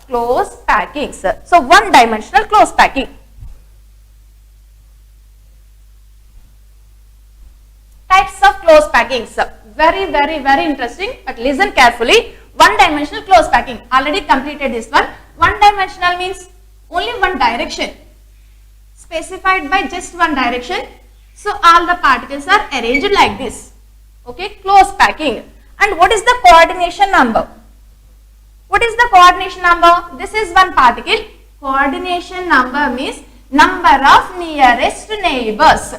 close packings. So one dimensional close packing. Types of close packings. Very interesting, but listen carefully. One dimensional close packing. Already completed this one. One dimensional means only one direction, specified by just one direction. So all the particles are arranged like this. Okay, close packing. And what is the coordination number? What is the coordination number? This is one particle. Coordination number means number of nearest neighbors.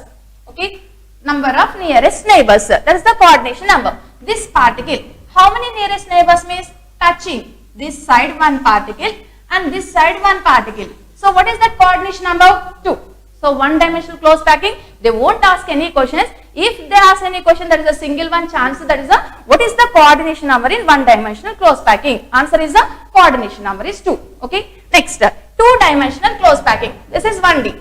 Okay, number of nearest neighbors. That is the coordination number. This particle, how many nearest neighbors means touching this side one particle and this side one particle. So what is that coordination number? 2. So one dimensional close packing, they won't ask any questions. If they ask any question, there is a single one chance, that is a what is the coordination number in one dimensional close packing? Answer is the coordination number is 2. Okay. Next, two dimensional close packing. This is 1D.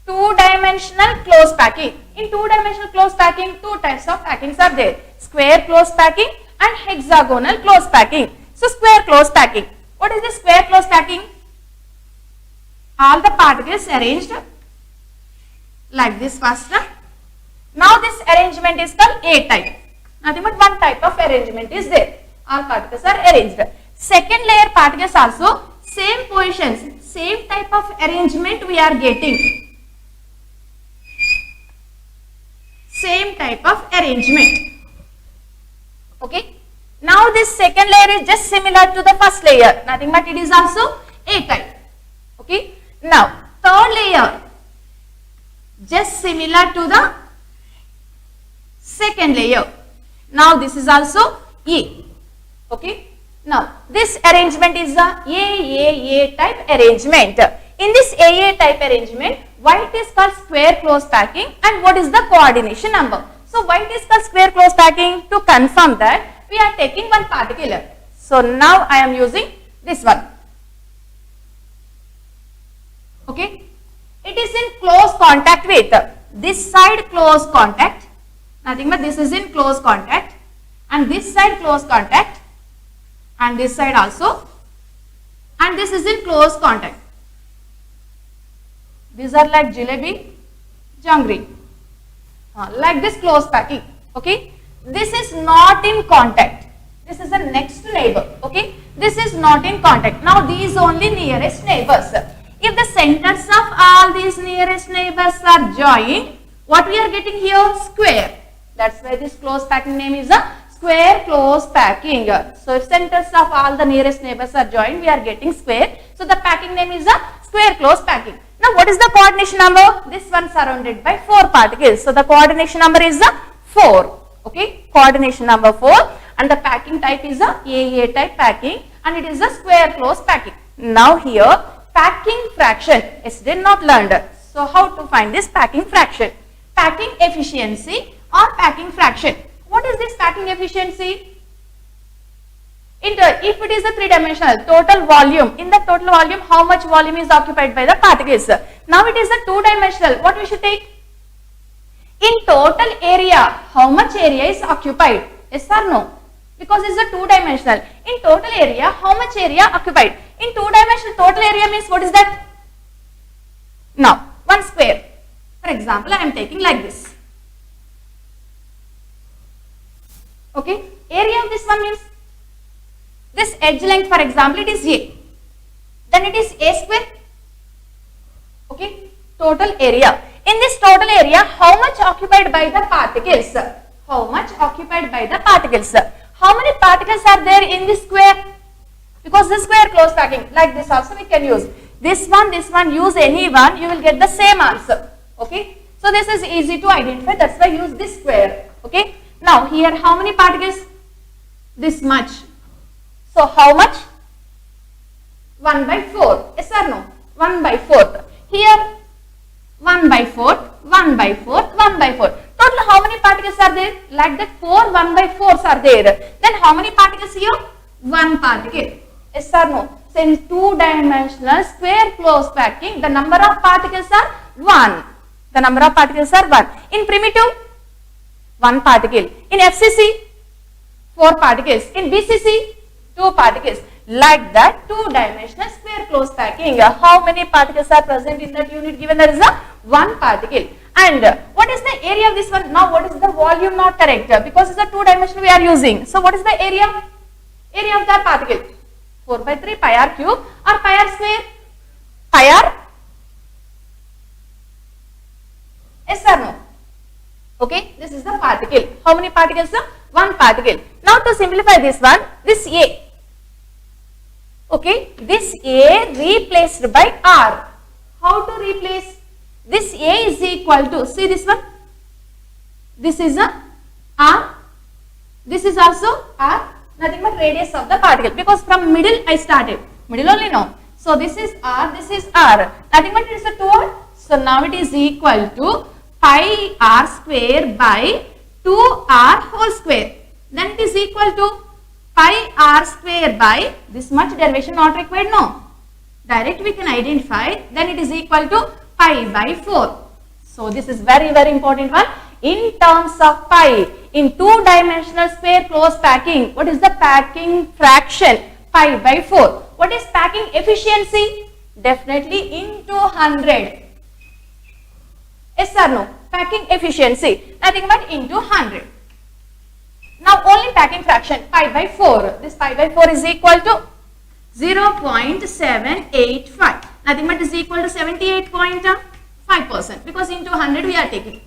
Two dimensional close packing. In two dimensional close packing, two types of packings are there. Square close packing and hexagonal close packing. So square close packing. What is the square close packing? All the particles arranged like this first. Now this arrangement is called A type. Nothing but one type of arrangement is there. All particles are arranged. Second layer particles also same positions, same type of arrangement we are getting. Same type of arrangement. Okay. Now this second layer is just similar to the first layer. Nothing but it is also A type. Okay. Now third layer just similar to the second layer. Now this is also A. Okay. Now this arrangement is the AAA type arrangement. In this AA type arrangement, why it is called square close packing and what is the coordination number? So why it is called square close packing? To confirm that we are taking one particle. So now I am using this one. Okay. It is in close contact with this side close contact. Nothing but this is in close contact and this side close contact and this side also and this is in close contact. These are like jalebi, jangri, like this close packing. Okay, this is not in contact. This is the next neighbor. Okay, this is not in contact. Now these only nearest neighbors. If the centers of all these nearest neighbors are joined, what we are getting here? Square. That's why this close packing name is a square close packing. So if centers of all the nearest neighbors are joined, we are getting square. So the packing name is a square close packing. Now what is the coordination number? This one surrounded by 4 particles. So the coordination number is a 4. Okay, coordination number 4 and the packing type is a AA type packing and it is a square close packing. Now here packing fraction is still not learned. So how to find this packing fraction? Packing efficiency or packing fraction. What is this packing efficiency? If it is a 3-dimensional total volume, in the total volume how much volume is occupied by the particles? Now it is a 2-dimensional. What we should take? In total area, how much area is occupied? Yes or no? Because it is a 2-dimensional. In total area, how much area occupied? In 2-dimensional total area means what is that? Now 1 square. For example, I am taking like this. Okay, area of this one means this edge length, for example, it is A. Then it is A square. Okay, total area. In this total area, how much occupied by the particles? How much occupied by the particles? How many particles are there in this square? Because this square close packing, like this also we can use. This one, use any one, you will get the same answer. Okay, so this is easy to identify. That's why use this square. Okay. Now here how many particles? This much. So how much? 1 by 4. Yes or no? 1 by 4. Here 1 by 4, 1 by 4, 1 by 4. Total how many particles are there? Like that 4 1 by 4s are there. Then how many particles here? 1 particle. Yes or no? So in 2-dimensional square close packing, the number of particles are 1. The number of particles are 1. In primitive, 1 particle. In FCC, 4 particles. In BCC, 2 particles. Like that, 2-dimensional square close packing. How many particles are present in that unit given? There is a 1 particle. And what is the area of this one? Now what is the volume? Not correct because it's a 2-dimensional we are using. So what is the area? Area of that particle? 4 by 3 pi r cube or pi r square? Pi r? Yes or no? Okay, this is the particle. How many particles? 1 particle. Now to simplify this one, this A. Okay, this A replaced by R. How to replace? This A is equal to, see this one? This is a R. This is also R. Nothing but radius of the particle because from middle I started. Middle only no. So this is R, this is R. Nothing but it is a 2R. So now it is equal to pi r square by 2r whole square. Then it is equal to pi r square by this much derivation not required, no. Direct we can identify, then it is equal to pi by 4. So this is very important one. In terms of pi, in 2-dimensional square close packing, what is the packing fraction? Pi by 4. What is packing efficiency? Definitely into 100. Yes or no? Packing efficiency, nothing but into 100. Now only packing fraction, pi by 4. This pi by 4 is equal to 0.785. Nothing but is equal to 78.5% because into 100 we are taking.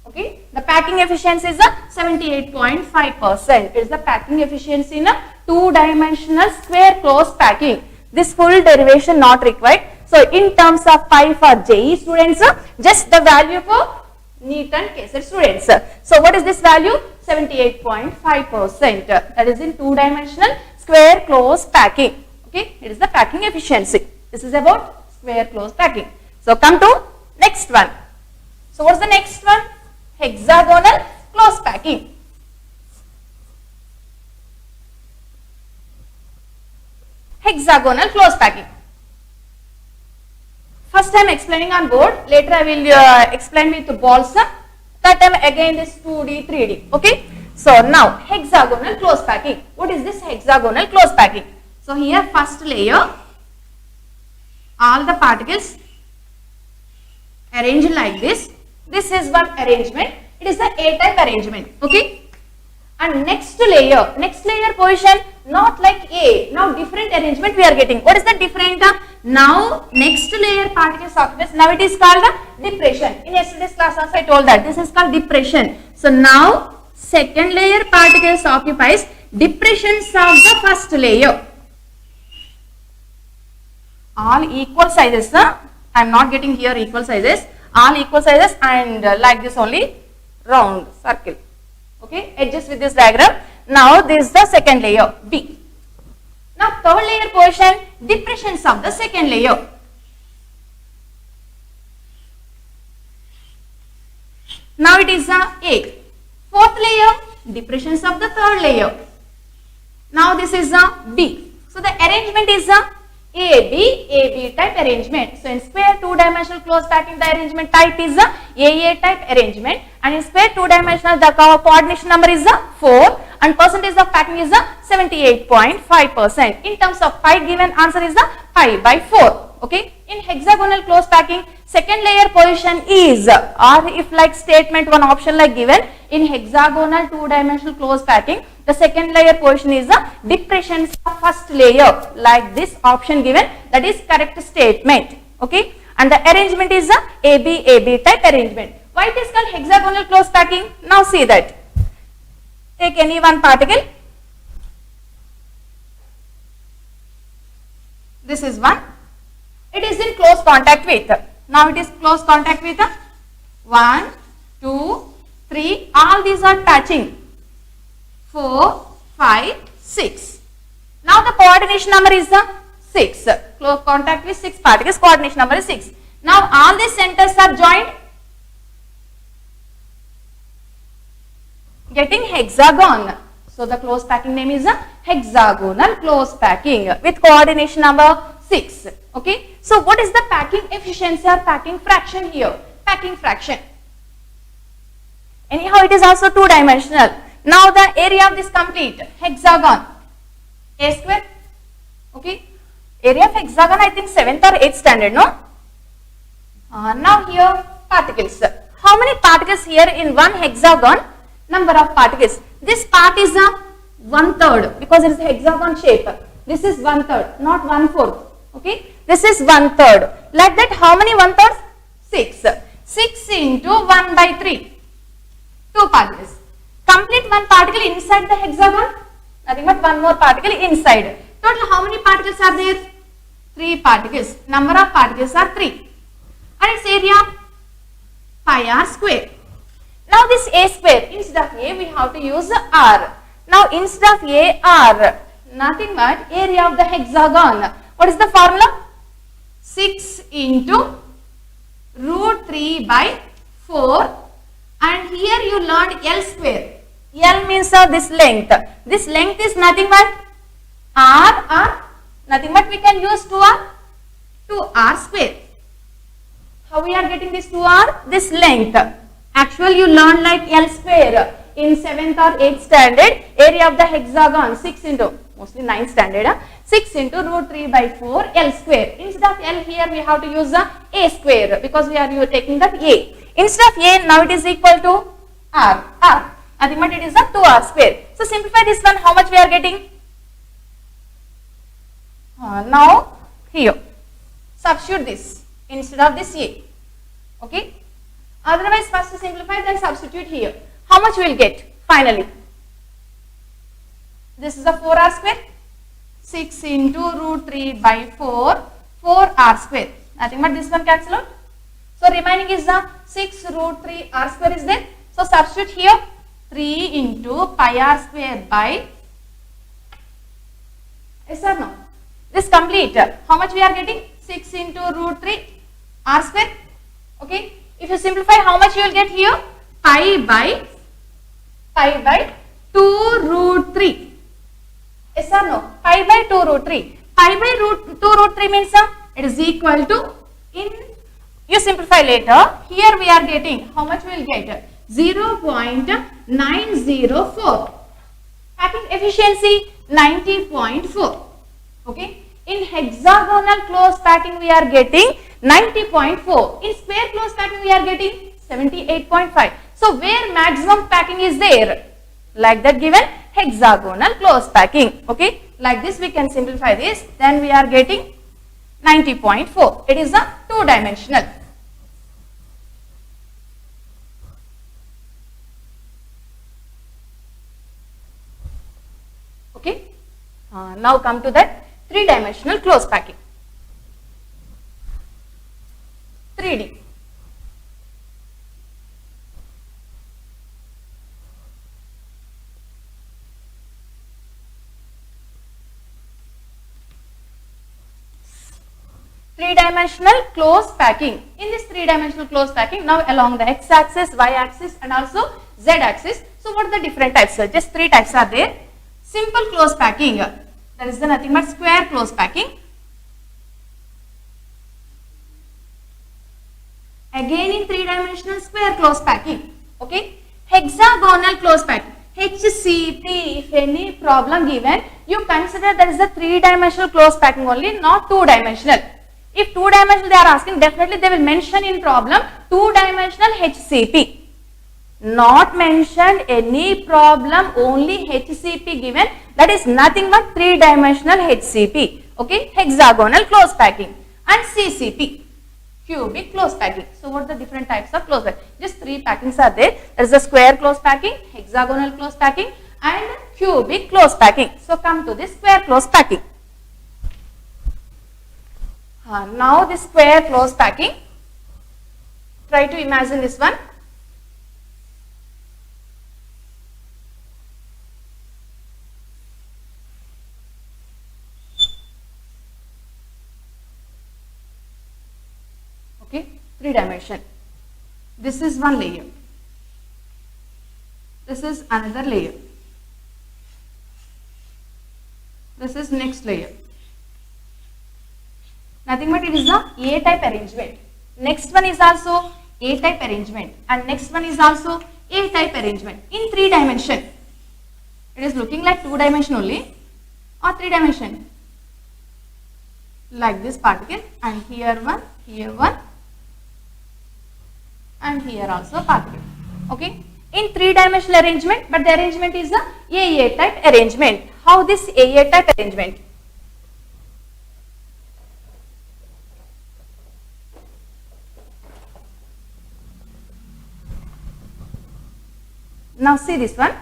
Okay, the packing efficiency is a 78.5%. It is the packing efficiency in a 2-dimensional square close packing. This full derivation not required. So in terms of pi for JEE students, just the value for NEET and KCET students. So what is this value? 78.5%. That is in 2-dimensional square close packing. Okay, it is the packing efficiency. This is about square close packing. So come to next one. So what's the next one? Hexagonal close packing. Hexagonal close packing. First I am explaining on board, later I will explain with balls. That time again this 2D, 3D. Okay. So now hexagonal close packing. What is this hexagonal close packing? So here first layer, all the particles arranged like this. This is one arrangement. It is the A-type arrangement. Okay. And next layer position not like A. Now different arrangement we are getting. What is the different? Now next layer particles occupies. Now it is called depression. In yesterday's class also I told that this is called depression. So now second layer particles occupies depressions of the first layer. All equal sizes. I am not getting here equal sizes. All equal sizes and like this only round circle. Okay, adjust with this diagram. Now this is the second layer B. Now third layer portion, depressions of the second layer. Now it is a A. Fourth layer, depressions of the third layer. Now this is a B. So the arrangement is a AB type arrangement. So in square 2-dimensional close packing, the arrangement type is a AA type arrangement, and in square 2-dimensional the coordination number is a 4 and percentage of packing is a 78.5%. In terms of pi, given answer is a pi by 4. Okay. In hexagonal close packing, second layer position is, or if like statement one option like given, in hexagonal 2-dimensional close packing, the second layer position is a depressions of first layer, like this option given, that is correct statement. Okay, and the arrangement is a AB type arrangement. Why it is called hexagonal close packing? Now see that. Take any one particle. This is one. It is in close contact with. Now it is close contact with 1, 2, 3. All these are touching. 4, 5, 6. Now the coordination number is 6. Close contact with 6 particles. Coordination number is 6. Now all these centers are joined, getting hexagon. So the close packing name is a hexagonal close packing with coordination number 6. Okay. So what is the packing efficiency or packing fraction here? Packing fraction. Anyhow, it is also 2-dimensional. Now the area of this complete hexagon. A square. Okay. Area of hexagon, I think 7th or 8th standard, no? Now here particles. How many particles here in one hexagon? Number of particles. This part is a 1/3 because it is a hexagon shape. This is 1/3, not 1/4. Okay. This is 1/3. Like that, how many 1/3? 6. 6 into 1/3. 2 particles. Complete one particle inside the hexagon. Nothing but one more particle inside. Total how many particles are there? 3 particles. Number of particles are 3. And its area? Pi r square. Now this a square, instead of a we have to use r. Now instead of a r, nothing but area of the hexagon. What is the formula? 6 into root 3 by 4. And here you learned L square. L means this length. This length is nothing but r, nothing but we can use 2r square. How we are getting this 2r? This length. Actually you learned like L square in 7th or 8th standard. Area of the hexagon 6 into, mostly 9th standard, 6 into root 3 by 4 L square. Instead of L here we have to use a square because we are taking that a. Instead of a, now it is equal to r. Nothing but it is a 2r square. So simplify this one, how much we are getting? Now here substitute this instead of this a. Okay. Otherwise first to simplify, then substitute here. How much we will get finally? This is a 4r square. 6 into root 3 by 4 4r square. Nothing but this one cancel out. So remaining is the 6 root 3 r square is there. So substitute here 3 into pi r square by, yes or no? This complete. How much we are getting? 6 into root 3 r square. Okay. If you simplify, how much you will get here? Pi by 2 root 3. Yes or no? Pi by 2 root 3. Pi by 2 root 3 means it is equal to, you simplify later. Here we are getting, how much we will get? 0.904. Packing efficiency 90.4. Okay. In hexagonal close packing we are getting 90.4. In square close packing we are getting 78.5. So where maximum packing is there? Like that given hexagonal close packing. Okay. Like this we can simplify this. Then we are getting 90.4. It is a 2-dimensional. Okay. Now come to that 3-dimensional close packing. 3D. Three-dimensional close packing. In this 3-dimensional close packing, now along the x-axis, y-axis and also z-axis. So what are the different types? Just 3 types are there. Simple close packing. That is nothing but square close packing. Again in 3-dimensional square close packing. Okay. Hexagonal close packing. HCP. If any problem given, you consider that is the 3-dimensional close packing only, not 2-dimensional. If 2-dimensional they are asking, definitely they will mention in problem 2-dimensional HCP. Not mentioned any problem, only HCP given, that is nothing but 3-dimensional HCP. Okay, hexagonal close packing. And CCP, cubic close packing. So what are the different types of close packing? Just 3 packings are there. There is a square close packing, hexagonal close packing and cubic close packing. So come to this square close packing. Now this square close packing, try to imagine this one. Okay, 3-dimension. This is one layer. This is another layer. This is next layer. Nothing but it is a A-type arrangement. Next one is also A-type arrangement and next one is also A-type arrangement in 3 dimension. It is looking like 2 dimension only. or 3 dimension? Like this particle, and here one, and here also particle. Okay, in 3-dimensional arrangement, but the arrangement is a AA type arrangement. How this AA type arrangement? Now see this one.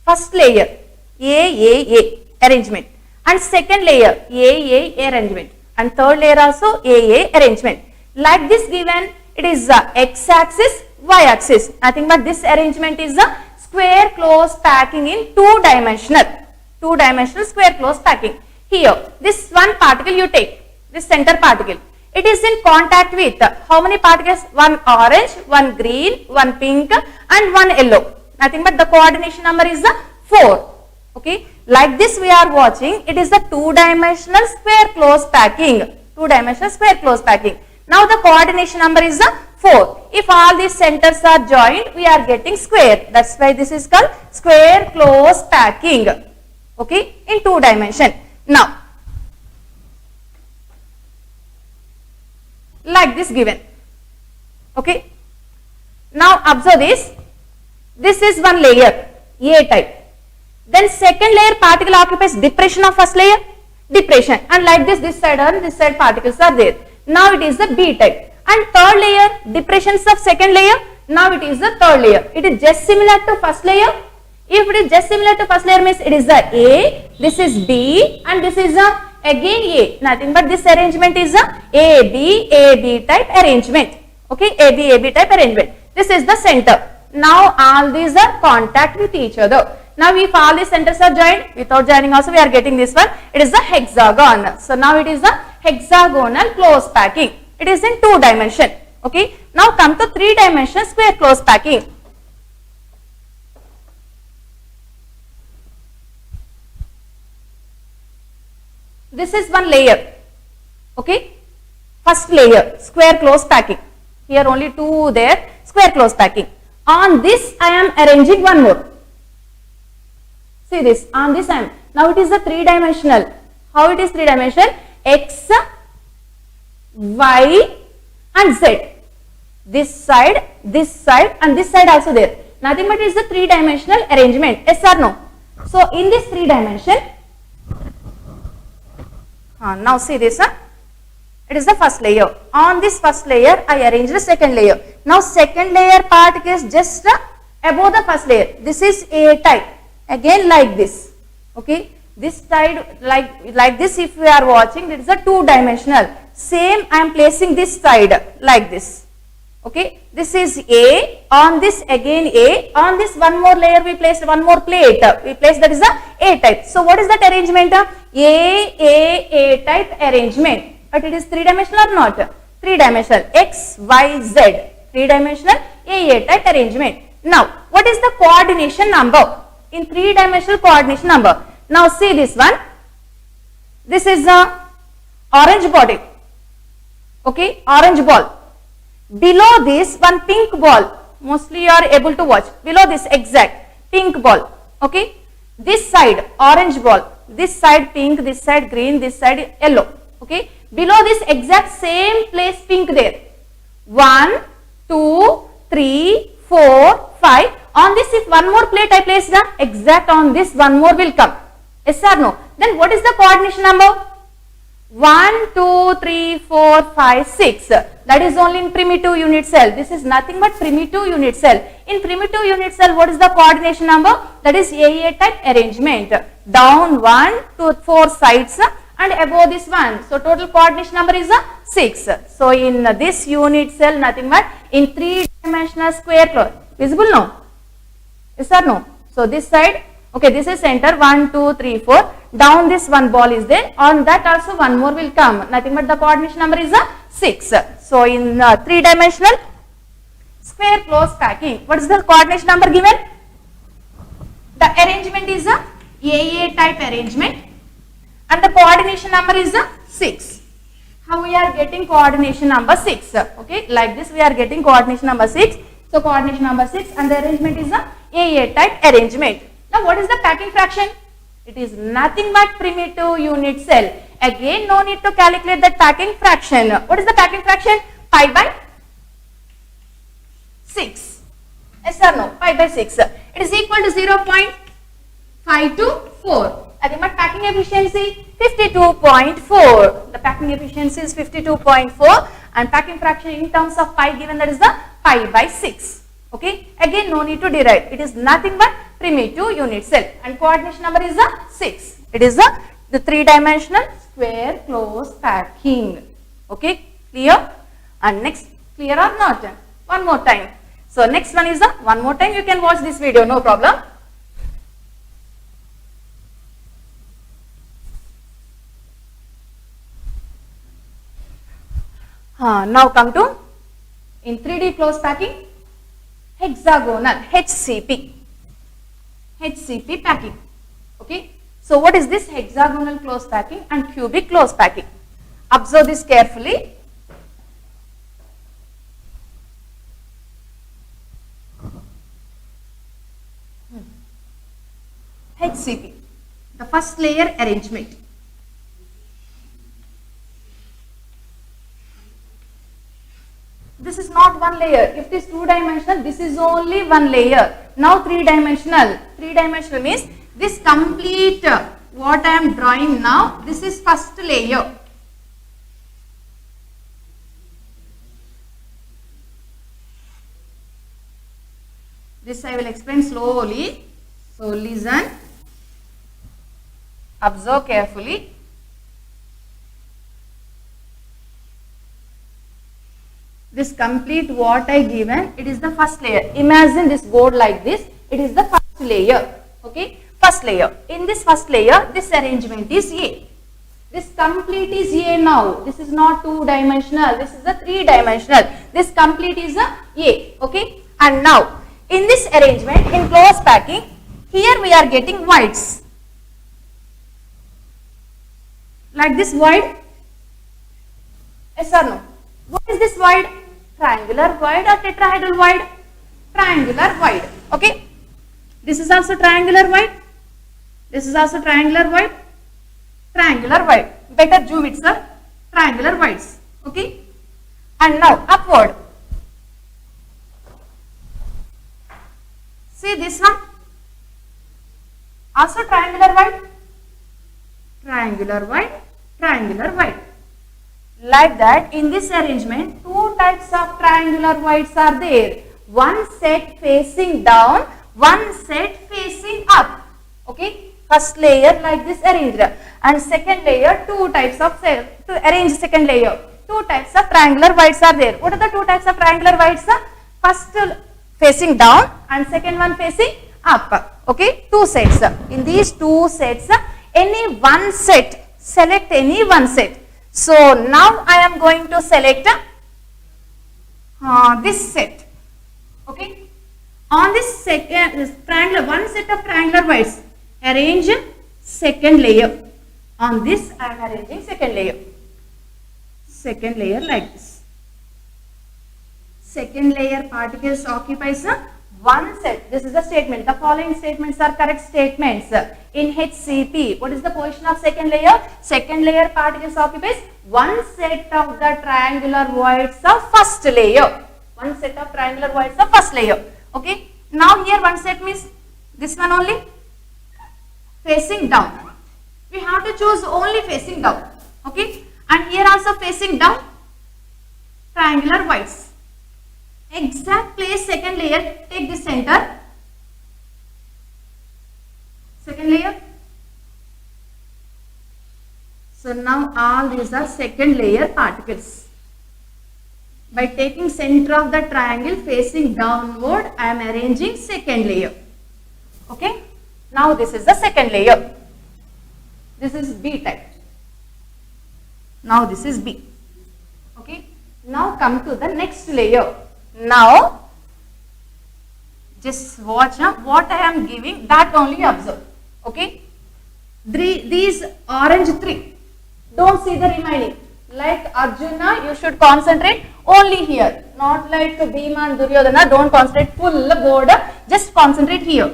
First layer AAA arrangement, and second layer AAA arrangement, and third layer also AA arrangement. Like this given, it is the x-axis, y-axis. Nothing but this arrangement is the square close packing in two-dimensional square close packing. Here, this one particle you take, this center particle. It is in contact with how many particles? One orange, one green, one pink, and one yellow. Nothing but the coordination number is the 4. Okay, like this we are watching. It is the two-dimensional square close packing. Now the coordination number is the 4. If all these centers are joined, we are getting square. That's why this is called square close packing. Okay, in 2 dimension. Now, like this given. Okay. Now observe this. This is one layer, A type. Then second layer particle occupies depression of first layer, depression, and like this side and this side particles are there. Now it is the B type. And third layer, depressions of second layer. Now it is the third layer. It is just similar to first layer. If it is just similar to first layer means it is the A, this is B, and this is the again A. Nothing but this arrangement is the AB type arrangement. Okay, AB type arrangement. This is the center. Now all these are contact with each other. Now if all these centers are joined, without joining also we are getting this one. It is the hexagon. So now it is the hexagonal close packing. It is in 2 dimension. Okay. Now come to 3 dimension square close packing. This is one layer. Okay. First layer square close packing. Here only 2 there, square close packing. On this I am arranging one more. See this, on this I am. Now it is a 3-dimensional. How it is 3-dimensional? X, Y and Z. This side and this side also there. Nothing but it is a 3-dimensional arrangement. Yes or no? So in this 3 dimension, now see this. It is the first layer. On this first layer, I arrange the second layer. Now second layer part is just above the first layer. This is A type. Again like this. Okay. This side like this if we are watching, it is a 2-dimensional. Same I am placing this side like this. Okay. This is A. On this again A. On this one more layer we placed one more plate. We placed that is the A type. So what is that arrangement? A type arrangement. But it is 3-dimensional or not? 3-dimensional. X, Y, Z. 3-dimensional AA type arrangement. Now, what is the coordination number? In 3-dimensional coordination number. Now, see this one. This is the orange body. Okay, orange ball. Below this, one pink ball. Mostly you are able to watch. Below this exact pink ball. Okay, this side orange ball. This side pink, this side green, this side yellow. Okay. Below this exact same place pink there. 1, 2, 3, 4, 5. On this if one more plate I place the exact on this one more will come. Yes or no? Then what is the coordination number? 1, 2, 3, 4, 5, 6. That is only in primitive unit cell. This is nothing but primitive unit cell. In primitive unit cell what is the coordination number? That is AA type arrangement. Down 1 to 4 sides and above this one. So total coordination number is 6. So in this unit cell nothing but in 3-dimensional square close. Visible no? Yes or no? So this side, okay, this is center 1, 2, 3, 4. Down this one ball is there. On that also one more will come. Nothing but the coordination number is 6. So in 3-dimensional square close packing, what is the coordination number given? The arrangement is a AA type arrangement. And the coordination number is 6. How we are getting coordination number 6? Okay, like this we are getting coordination number 6. So coordination number 6 and the arrangement is a AA type arrangement. Now what is the packing fraction? It is nothing but primitive unit cell. Again, no need to calculate the packing fraction. What is the packing fraction? Pi by 6. Yes or no? Pi by 6. It is equal to 0.524. Ultimate packing efficiency 52.4. The packing efficiency is 52.4 and packing fraction in terms of pi given, that is the pi by 6. Okay. Again, no need to derive. It is nothing but primitive unit cell and coordination number is the 6. It is the 3-dimensional square close packing. Okay. Clear? And next, clear or not? One more time. So next one is the one more time. You can watch this video, no problem. Now come to in 3D close packing, hexagonal HCP packing. Okay. So what is this hexagonal close packing and cubic close packing? Observe this carefully. HCP, the first layer arrangement. This is not one layer. If it is 2-dimensional, this is only one layer. Now 3-dimensional. 3-dimensional means this complete what I am drawing now, this is first layer. This I will explain slowly. So listen, observe carefully. This complete what I given, it is the first layer. Imagine this board like this. It is the first layer. Okay, first layer. In this first layer, this arrangement is A. This complete is A now. This is not 2-dimensional. This is a 3-dimensional. This complete is a A. Okay, and now in this arrangement, in close packing, here we are getting voids. Like this void. Yes or no? What is this void? Triangular void or tetrahedral void? Triangular void. Okay. This is also triangular void. This is also triangular void. Triangular void. Better zoom it, sir. Triangular voids. Okay. And now upward. See this one. Also triangular void. Triangular void. Triangular void. Like that, in this arrangement, 2 types of triangular voids are there. One set facing down, one set facing up. Okay, first layer like this arranged, and second layer 2 types of to arrange second layer. 2 types of triangular voids are there. What are the 2 types of triangular voids? First facing down and second one facing up. Okay, 2 sets. In these 2 sets, any one set. Select any one set. So now I am going to select this set. Okay. On this second triangular, one set of triangular voids, arrange second layer. On this I am arranging second layer. Second layer like this. Second layer particles occupies one set. This is the statement. The following statements are correct statements. In HCP, what is the position of second layer? Second layer particles occupies one set of the triangular voids of first layer. One set of triangular voids of first layer. Okay. Now here one set means this one only facing down. We have to choose only facing down. Okay. And here also facing down triangular voids. Exact place second layer, take the center, second layer. So now all these are second layer particles. By taking center of the triangle facing downward, I am arranging second layer. Okay. Now this is the second layer. This is B type. Now this is B. Okay. Now come to the next layer. Now, just watch what I am giving, that only observe. Okay. These orange 3. Don't see the remaining. Like Arjuna, you should concentrate only here. not like Bhima and Duryodhana. Don't concentrate full board, just concentrate here.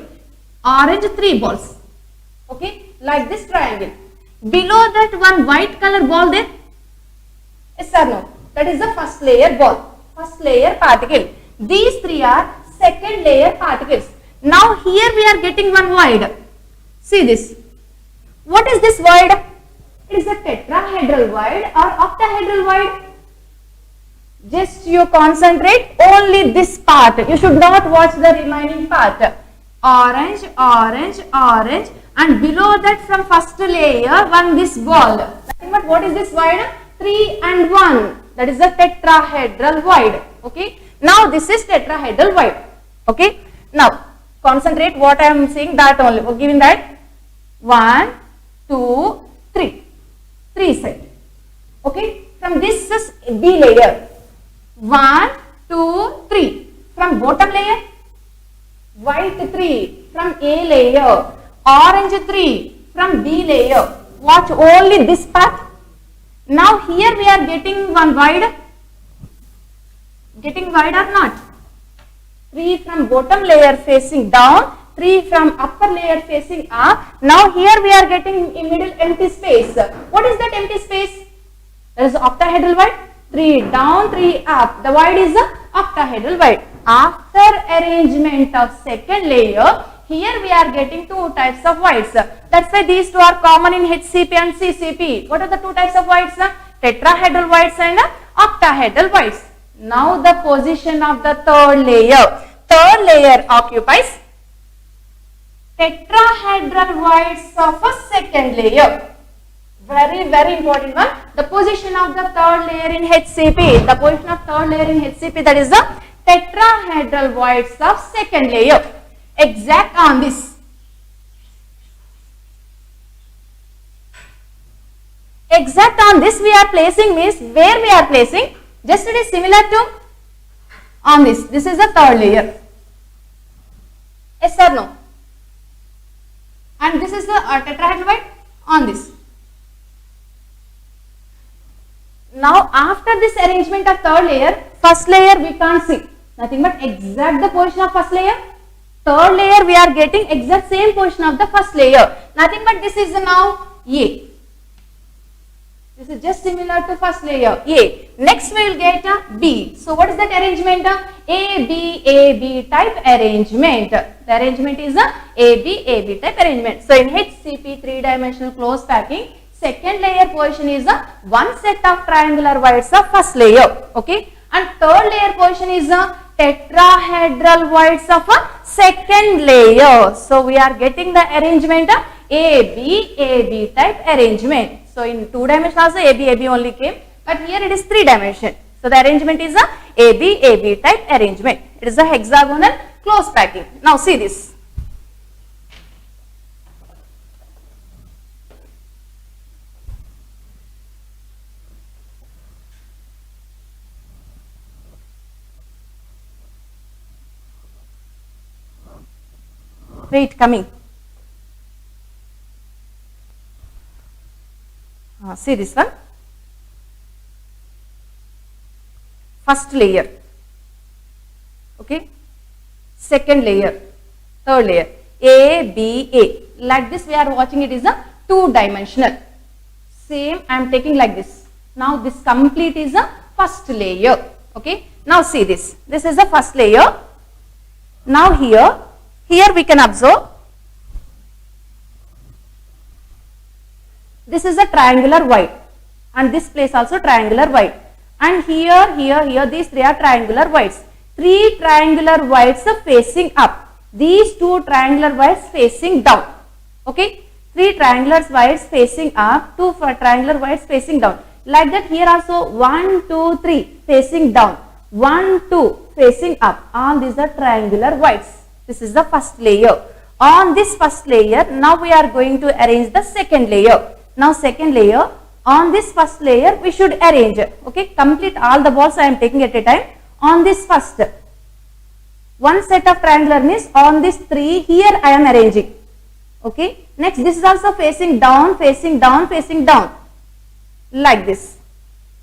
Orange 3 balls, okay, like this triangle. Below that one white color ball there, yes or no? That is the first layer ball, first layer particle. These 3 are second layer particles. Now here we are getting one void. See this. What is this void? It is a tetrahedral void or octahedral void. Just you concentrate only this part. You should not watch the remaining part. Orange, orange, orange, and below that from first layer one this ball. Nothing but what is this void? 3 and 1. That is the tetrahedral void. Okay. Now this is tetrahedral void. Okay. Now concentrate what I am saying, that only. Giving that 1, 2, 3. 3 set. Okay. From this is B layer. 1, 2, 3. From bottom layer, white 3 from A layer, orange 3 from B layer. Watch only this part. Now here we are getting one void. Getting void or not? 3 from bottom layer facing down, 3 from upper layer facing up. Now here we are getting in middle empty space. What is that empty space? That is octahedral void. 3 down, 3 up. The void is the octahedral void. After arrangement of second layer, here we are getting 2 types of voids. That's why these 2 are common in HCP and CCP. What are the 2 types of voids? Tetrahedral voids and octahedral voids. Now the position of the third layer. Third layer occupies tetrahedral voids of a second layer. Very, very important one. The position of the third layer in HCP. The position of third layer in HCP, that is the tetrahedral voids of second layer. Exact on this. Exact on this we are placing means where we are placing. Just it is similar to on this. This is the third layer. Yes or no? And this is the tetrahedral void on this. Now after this arrangement of third layer, first layer we can't see. Nothing but exact the position of first layer. Third layer we are getting exact same position of the first layer. Nothing but this is now A. This is just similar to first layer A. Next we will get B. So what is that arrangement? AB type arrangement. The arrangement is AB type arrangement. So in HCP 3-dimensional close packing, second layer position is one set of triangular voids of first layer. Okay. And third layer position is tetrahedral voids of a second layer. So we are getting the arrangement AB type arrangement. So in 2 dimension also AB only came, but here it is 3 dimension. So the arrangement is AB type arrangement. It is a hexagonal close packing. Now see this. Wait, coming. See this one. First layer. Okay. Second layer. Third layer. A. Like this we are watching, it is a 2-dimensional. Same I am taking like this. Now this complete is a first layer. Okay. Now see this. This is the first layer. Now here we can observe this is a triangular void, and this place also triangular void, and here these 3 are triangular voids. 3 triangular voids are facing up, these 2 triangular voids facing down. Okay, 3 triangular voids facing up, 2 triangular voids facing down. Like that here also 1, 2, 3 facing down, 1, 2 facing up. All these are triangular voids. This is the first layer. On this first layer, now we are going to arrange the second layer. Now second layer, on this first layer we should arrange. Okay, complete all the balls I am taking at a time. On this first, one set of triangular means on this 3 here I am arranging. Okay, next this is also facing down, facing down, facing down, like this.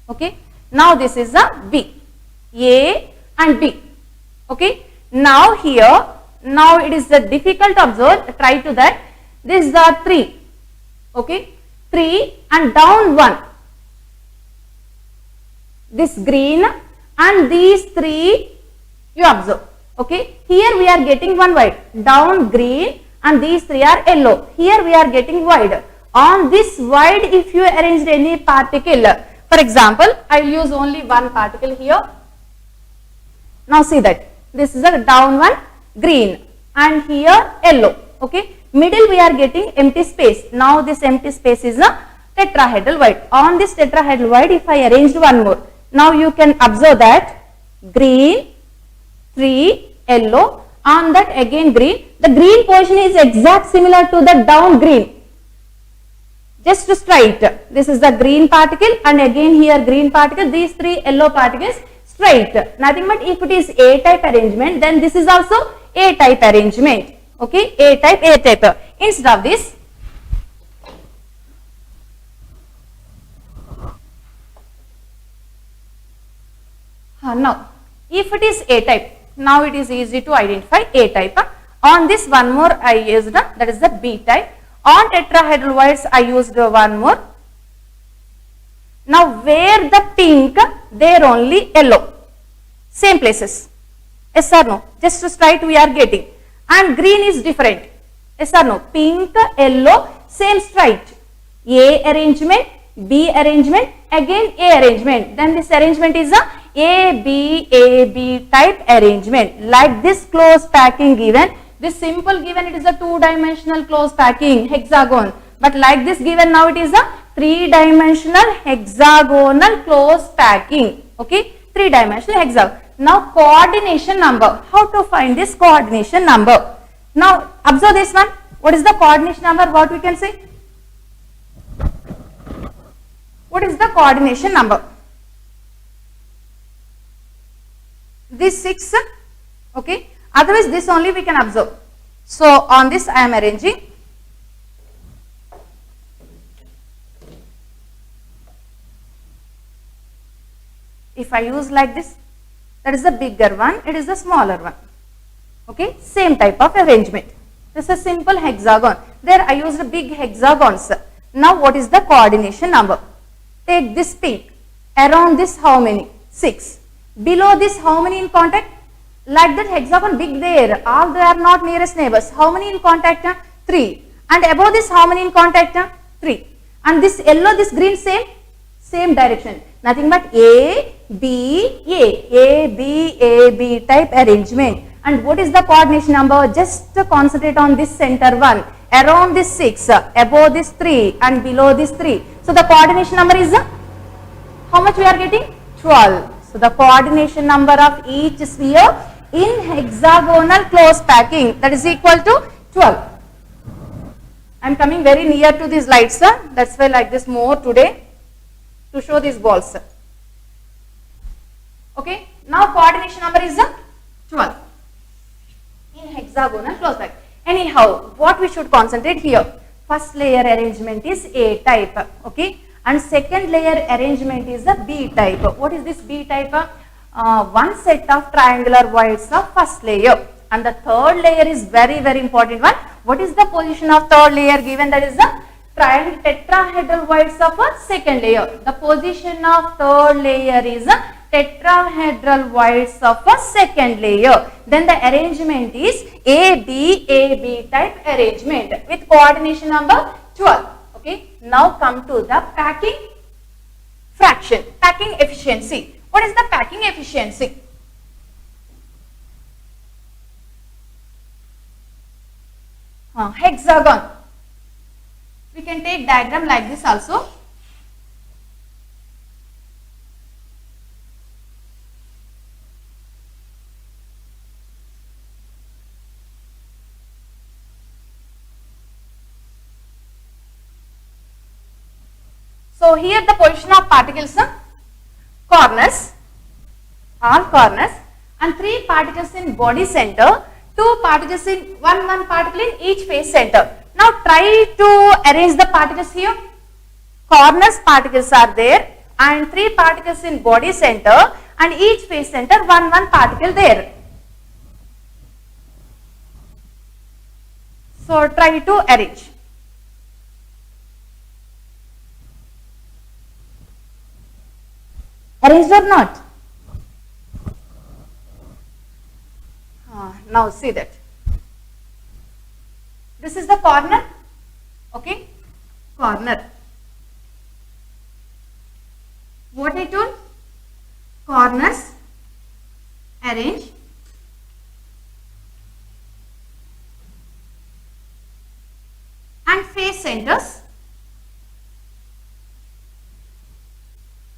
Okay, now this is a B. A and B. Okay. Now here, now it is difficult to observe. Try to that. These are 3. Okay. 3 and down 1. This green and these 3 you observe. Okay. Here we are getting one white. Down green and these 3 are yellow. Here we are getting white. On this white, if you arrange any particle, for example, I will use only one particle here. Now see that this is a down one green and here yellow. Okay. Middle we are getting empty space. Now this empty space is a tetrahedral white. On this tetrahedral white, if I arranged one more, now you can observe that green, 3, yellow, on that again green. The green portion is exact similar to the down green. Just straight. This is the green particle and again here green particle. These 3 yellow particles straight. Nothing but if it is A type arrangement, then this is also A type arrangement. Okay, A type, A type. Instead of this, now if it is A type, now it is easy to identify A type. On this one more I used, that is the B type. On tetrahedral whites I used one more. Now where the pink, there only yellow. Same places. Yes or no? Just straight we are getting. And green is different. Yes or no? Pink, yellow, same straight. A arrangement, B arrangement, again A arrangement. Then this arrangement is a AB type arrangement. Like this close packing given. This simple given, it is a 2-dimensional close packing hexagon. But like this given, now it is a 3-dimensional hexagonal close packing. Okay, 3-dimensional hexagon. Now coordination number. How to find this coordination number? Now observe this one. What is the coordination number? What we can say? What is the coordination number? This 6. Okay. Otherwise, this only we can observe. So, on this I am arranging. If I use like this, that is the bigger one, it is the smaller one. Okay, same type of arrangement. This is a simple hexagon. There I used big hexagons. Now, what is the coordination number? Take this pink. Around this how many? 6. Below this how many in contact? Like that hexagon big there, all they are not nearest neighbors. How many in contact? 3. And above this how many in contact? 3. And this yellow, this green same direction. Nothing but A, B type arrangement. And what is the coordination number? Just concentrate on this center one. Around this 6, above this 3 and below this 3. So the coordination number is how much we are getting? 12. So the coordination number of each sphere in hexagonal close packing, that is equal to 12. I am coming very near to these lights, that's why like this more today to show these balls. Okay, now coordination number is 12 in hexagonal close packing. Anyhow, what we should concentrate here? First layer arrangement is A type. Okay. And second layer arrangement is the B type. What is this B type? One set of triangular voids of first layer. And the third layer is very important one. What is the position of third layer given? That is the triangle tetrahedral voids of a second layer. The position of third layer is a tetrahedral voids of a second layer. Then the arrangement is AB type arrangement with coordination number 12. Okay, now come to the packing fraction, packing efficiency. What is the packing efficiency? Hexagon. We can take diagram like this also. So here the position of particles, corners, all corners, and 3 particles in body center, 2 particles in one particle in each face center. Now try to arrange the particles here. Corners particles are there and 3 particles in body center and each face center one particle there. So try to arrange. Arranged or not? Now see that. This is the corner. Okay, corner. What I told? Corners, arrange. And face centers.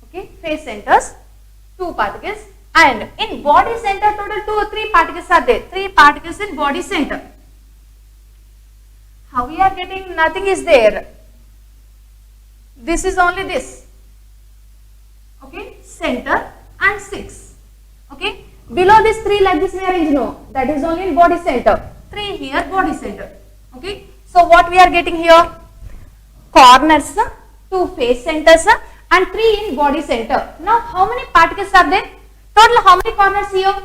Okay, face centers, 2 particles. And in body center, total 2 or 3 particles are there. 3 particles in body center. How we are getting? Nothing is there. This is only this. Okay, center and 6. Okay, below this 3 like this we arrange, no. That is only in body center. 3 here, body center. Okay, so what we are getting here? Corners, 2 face centers and 3 in body center. Now how many particles are there? Total how many corners here?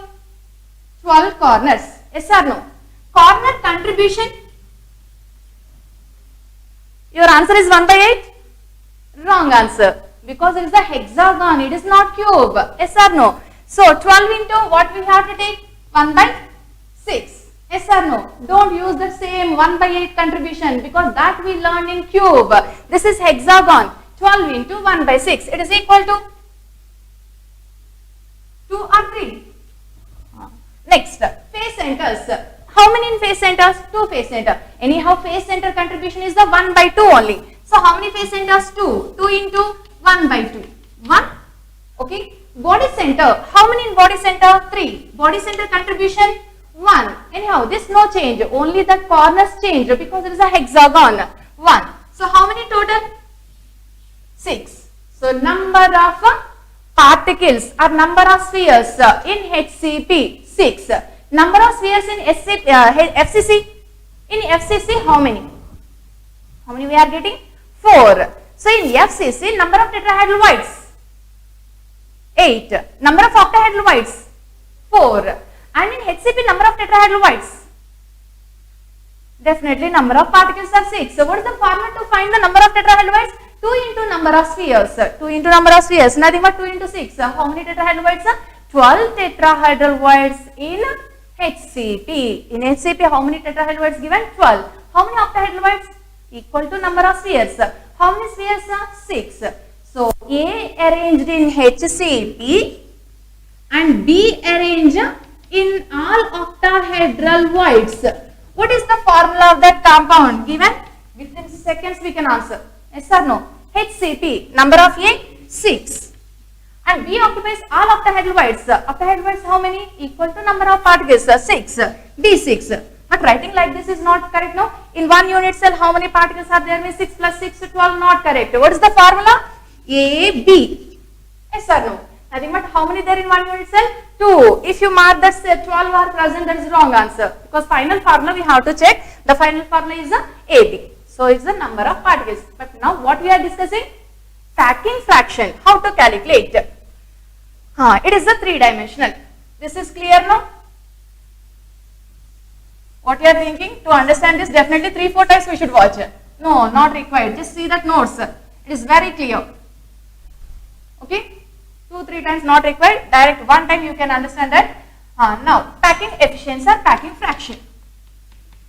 12 corners. Yes or no? Corner contribution. Your answer is 1 by 8? Wrong answer. Because it is a hexagon. It is not cube. Yes or no? So 12 into what we have to take? 1 by 6. Yes or no? Don't use the same 1 by 8 contribution because that we learned in cube. This is hexagon. 12 into 1 by 6. It is equal to 2 or 3. Next, face centers. How many in face centers? 2 face center. Anyhow, face center contribution is the 1 by 2 only. So, how many face centers? 2. 2 into 1 by 2. 1. Okay. Body center. How many in body center? 3. Body center contribution? 1. Anyhow, this no change. Only the corners change because it is a hexagon. 1. So, how many total? 6. So, number of particles or number of spheres in HCP? 6. Number of spheres in FCC? In FCC, how many? How many we are getting? 4. So, in FCC, number of tetrahedral whites? 8. Number of octahedral whites? 4. And in HCP, number of tetrahedral whites? Definitely, number of particles are 6. So, what is the formula to find the number of tetrahedral whites? 2 into number of spheres. 2 into number of spheres. Nothing but 2 into 6. How many tetrahedral whites? 12 tetrahedral whites in HCP. In HCP, how many tetrahedral whites given? 12. How many octahedral whites? Equal to number of spheres. How many spheres? 6. So, A arranged in HCP and B arranged in all octahedral whites. What is the formula of that compound? Given within seconds we can answer. Yes or no? HCP, number of A, 6. And B occupies all octahedral whites. Octahedral whites how many? Equal to number of particles, 6. B 6. But writing like this is not correct, no? In one unit cell, how many particles are there? Means 6 plus 6, 12, not correct. What is the formula? A, B. Yes or no? Nothing but how many there in one unit cell? 2. If you mark that 12 are present, that is wrong answer. Because final formula we have to check. The final formula is AB. So, it's the number of particles. But now what we are discussing? Packing fraction. How to calculate? It is the 3-dimensional. This is clear now? What you are thinking? To understand this, definitely 3-4 times we should watch it. No, not required. Just see that notes. It is very clear. Okay? 2-3 times not required. Direct 1 time you can understand that. Now, packing efficiency or packing fraction.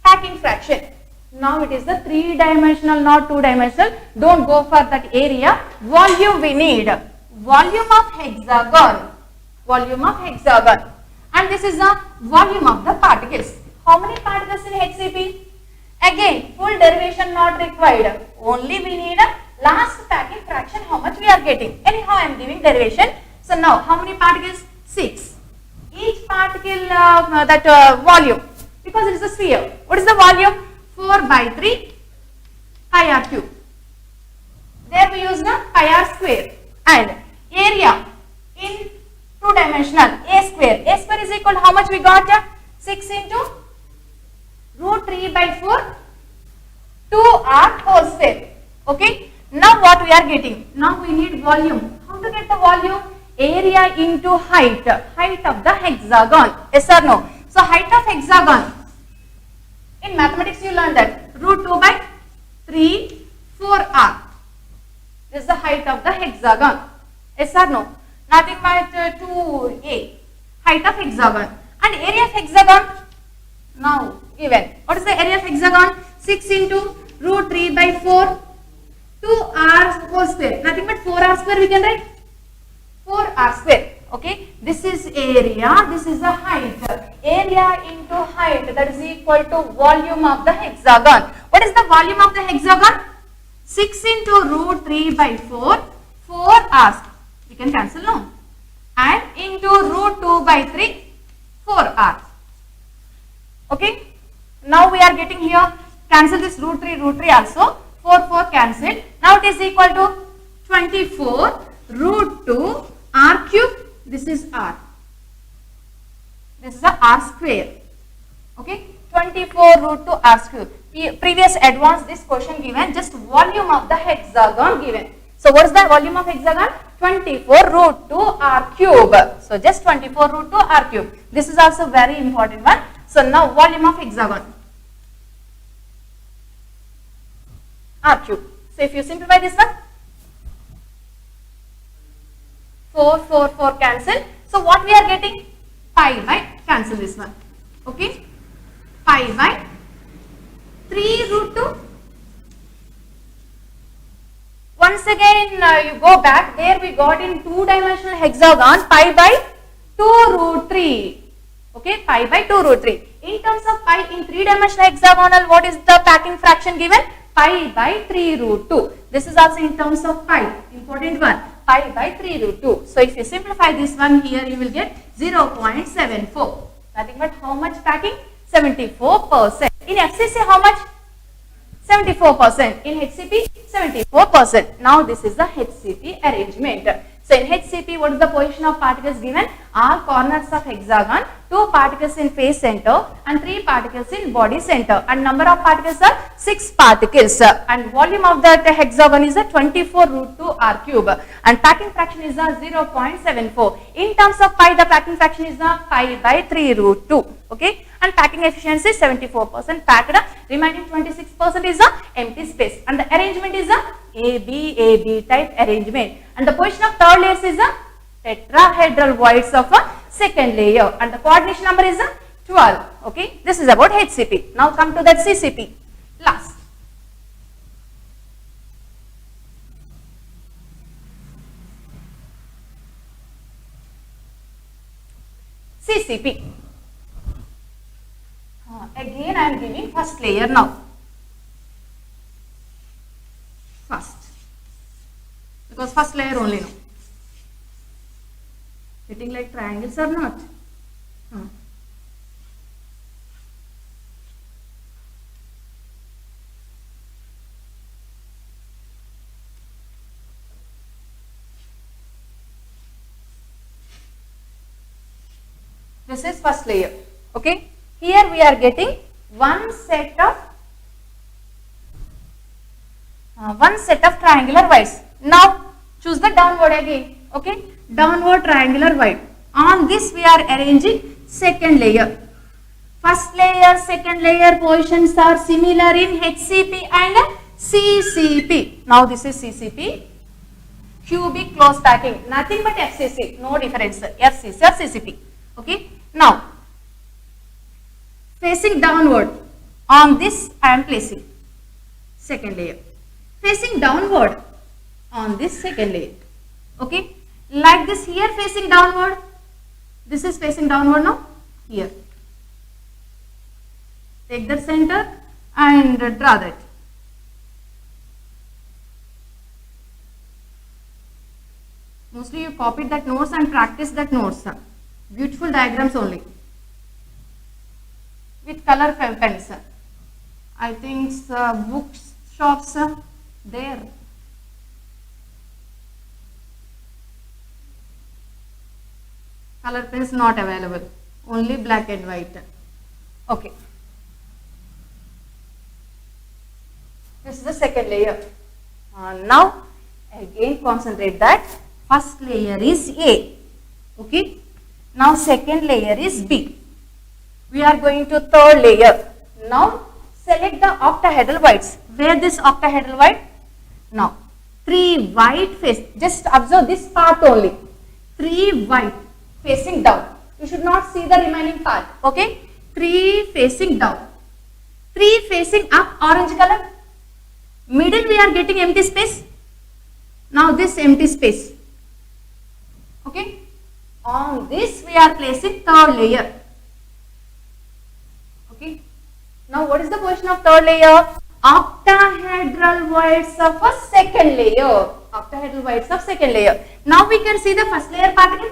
Packing fraction. Now it is the 3-dimensional, not 2-dimensional. Don't go for that area. Volume we need. Volume of hexagon. Volume of hexagon. And this is the volume of the particles. How many particles in HCP? Again, full derivation not required. Only we need a last packing fraction. How much we are getting? Anyhow, I am giving derivation. So now, how many particles? 6. Each particle volume. Because it is a sphere. What is the volume? 4 by 3 pi r cube. There we use the pi r square. And area in 2-dimensional a square. A square is equal to how much we got? 6 into root 3 by 4 2r whole square. Okay. Now what we are getting? Now we need volume. How to get the volume? area into height of the hexagon. Yes or no? So height of hexagon, in mathematics you learn that root 2 by 3 4r. This is the height of the hexagon. Yes or no? Nothing but 2a. Height of hexagon. And area of hexagon, now given. What is the area of hexagon? 6 into root 3 by 4, 2r whole square. Nothing but 4r square we can write. 4r square. Okay. This is area. This is the height. Area into height, that is equal to volume of the hexagon. What is the volume of the hexagon? 6 into root 3 by 4, 4r. We can cancel now. And into root 2 by 3, 4r. Okay. Now we are getting here, cancel this root 3 also. 4 cancelled. Now it is equal to 24 root 2 r cube. This is r. This is a r square. Okay. 24 root 2 r cube. Previous advanced this question given, just volume of the hexagon given. So what is the volume of hexagon? 24 root 2 r cube. So just 24 root 2 r cube. This is also very important one. So now volume of hexagon, r cube. So if you simplify this one, 4 cancel. So what we are getting? Pi by, cancel this one. Okay. Pi by 3 root 2. Once again you go back, there we got in 2-dimensional hexagon pi by 2 root 3. Okay, pi by 2 root 3. In terms of pi in 3-dimensional hexagonal, what is the packing fraction given? Pi by 3 root 2. This is also in terms of pi, important one, pi by 3 root 2. So if you simplify this one here, you will get 0.74. Nothing but how much packing? 74%. In FCC how much? 74%. In HCP 74%. Now this is the HCP arrangement. So in HCP, what is the position of particles given? All corners of hexagon, 2 particles in face center and 3 particles in body center, and number of particles are 6 particles, and volume of that hexagon is a 24 root 2 r cube, and packing fraction is a 0.74. In terms of pi, the packing fraction is a pi by 3 root 2. Okay, and packing efficiency is 74% packed, remaining 26% is a empty space, and the arrangement is a AB type arrangement, and the position of third layer is a tetrahedral voids of a second layer, and the coordination number is a 12. Okay, this is about HCP. Now come to that CCP last. CCP. Again I am giving first layer now. First, because first layer only now. Getting like triangles or not? This is first layer. Okay. Here we are getting one set of triangular voids. Now choose the downward again. Okay, downward triangular void. On this we are arranging second layer. First layer, second layer positions are similar in HCP and CCP. Now this is CCP. Cubic close packing. Nothing but FCC. No difference. FCC or CCP. Okay. Now facing downward, on this I am placing second layer. Facing downward, on this second layer. Okay, like this here facing downward, this is facing downward now, here. Take the center and draw that. Mostly you copied that notes and practice that notes. Beautiful diagrams only. With color pens. I think bookshops there. Color pens not available. Only black and white. Okay. This is the second layer. Now again concentrate that. First layer is A. Okay. Now second layer is B. We are going to third layer. Now select the octahedral whites. Where this octahedral white? Now 3 white face. Just observe this part only. 3 white facing down. You should not see the remaining part. Okay. 3 facing down. 3 facing up, orange color. Middle we are getting empty space. Now this empty space. Okay. On this we are placing third layer. Okay. Now what is the position of third layer? Octahedral whites of a second layer. Octahedral whites of second layer. Now we can see the first layer particle.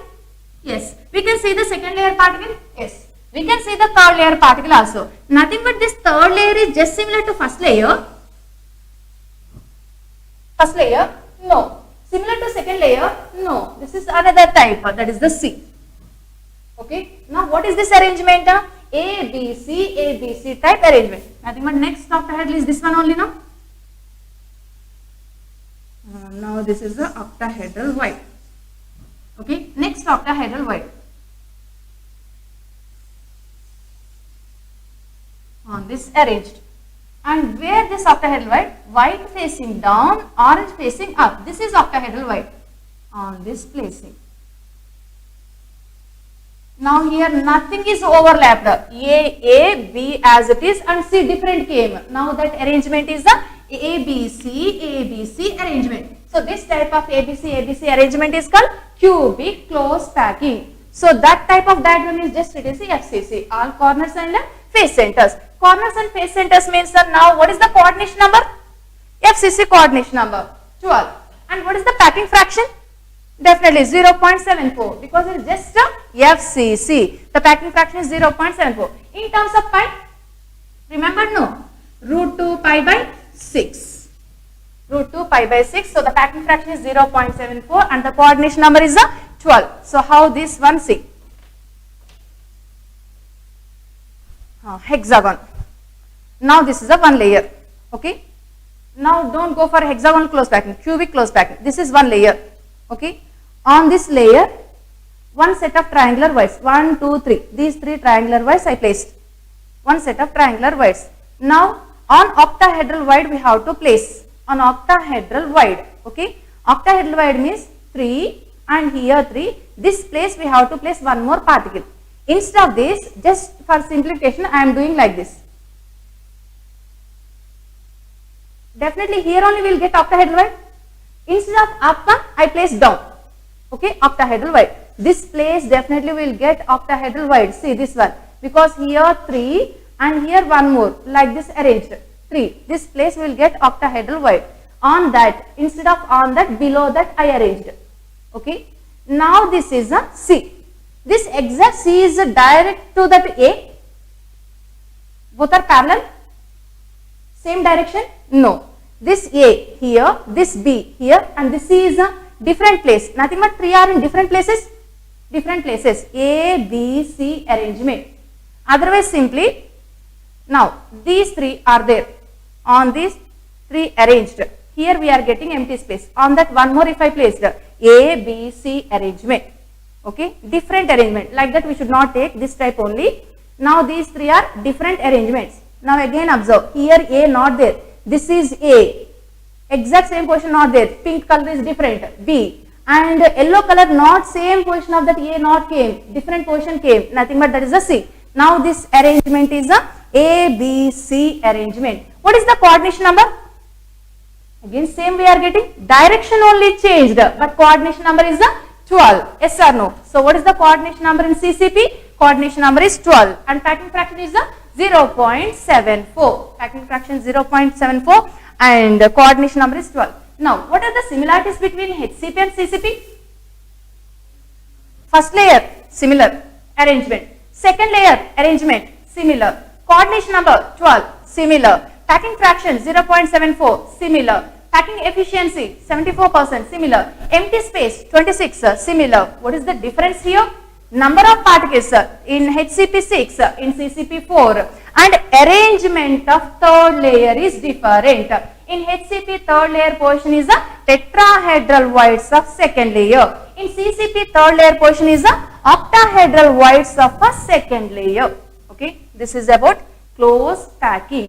Yes. We can see the second layer particle. Yes. We can see the third layer particle also. Nothing but this third layer is just similar to first layer. First layer? No. Similar to second layer? No. This is another type. That is the C. Okay. Now what is this arrangement? A, B, C type arrangement. Nothing but next octahedral is this one only now. Now this is the octahedral white. Okay. Next octahedral white. On this arranged. And where this octahedral white? White facing down, orange facing up. This is octahedral white. On this placing. Now here nothing is overlapped. A, B as it is and C different came. Now that arrangement is the ABC arrangement. So this type of ABC arrangement is called cubic close packing. So that type of diagram is just written as FCC. All corners and face centers. Corners and face centers means that now what is the coordination number? FCC coordination number 12. And what is the packing fraction? Definitely 0.74 because it is just a FCC. The packing fraction is 0.74. In terms of pi, remember no? Root 2 pi by 6. Root 2 pi by 6. So the packing fraction is 0.74 and the coordination number is 12. So how this one see? Hexagon. Now this is a one layer. Okay. Now don't go for hexagonal close packing, cubic close packing. This is one layer. Okay. On this layer, one set of triangular whites. 1, 2, 3. These 3 triangular whites I placed. One set of triangular whites. Now on octahedral wide we have to place. On octahedral wide. Okay. Octahedral wide means 3 and here 3. This place we have to place one more particle. Instead of this, just for simplification, I am doing like this. Definitely here only we will get octahedral wide. Instead of up, I place down. Okay, octahedral wide. This place definitely will get octahedral wide. See this one. Because here 3 and here one more. Like this arranged. 3. This place will get octahedral wide. On that, instead of on that, below that I arranged. Okay. Now this is a C. This exact C is direct to that A. Both are parallel. Same direction? No. This A here, this B here and this C is a different place. Nothing but 3 are in different places. Different places. A, B, C arrangement. Otherwise simply, now these 3 are there. On these 3 arranged. Here we are getting empty space. On that one more if I placed A, B, C arrangement. Okay, different arrangement. Like that we should not take this type only. Now these 3 are different arrangements. Now again observe, here A not there. This is A. Exact same position not there. Pink color is different. B. And yellow color not same position of that A not came. Different position came. Nothing but that is a C. Now this arrangement is a B, C arrangement. What is the coordination number? Again same we are getting. Direction only changed. But coordination number is 12. Yes or no? So what is the coordination number in CCP? Coordination number is 12. And packing fraction is 0.74. Packing fraction is 0.74 and coordination number is 12. Now, what are the similarities between HCP and CCP? First layer, similar arrangement. Second layer, arrangement, similar. Coordination number, 12, similar. Packing fraction, 0.74, similar. Packing efficiency, 74%, similar. Empty space, 26, similar. What is the difference here? Number of particles in HCP 6, in CCP 4 and arrangement of third layer is different. In HCP, third layer portion is the tetrahedral voids of second layer. In CCP, third layer portion is the octahedral voids of a second layer. Okay, this is about close packing.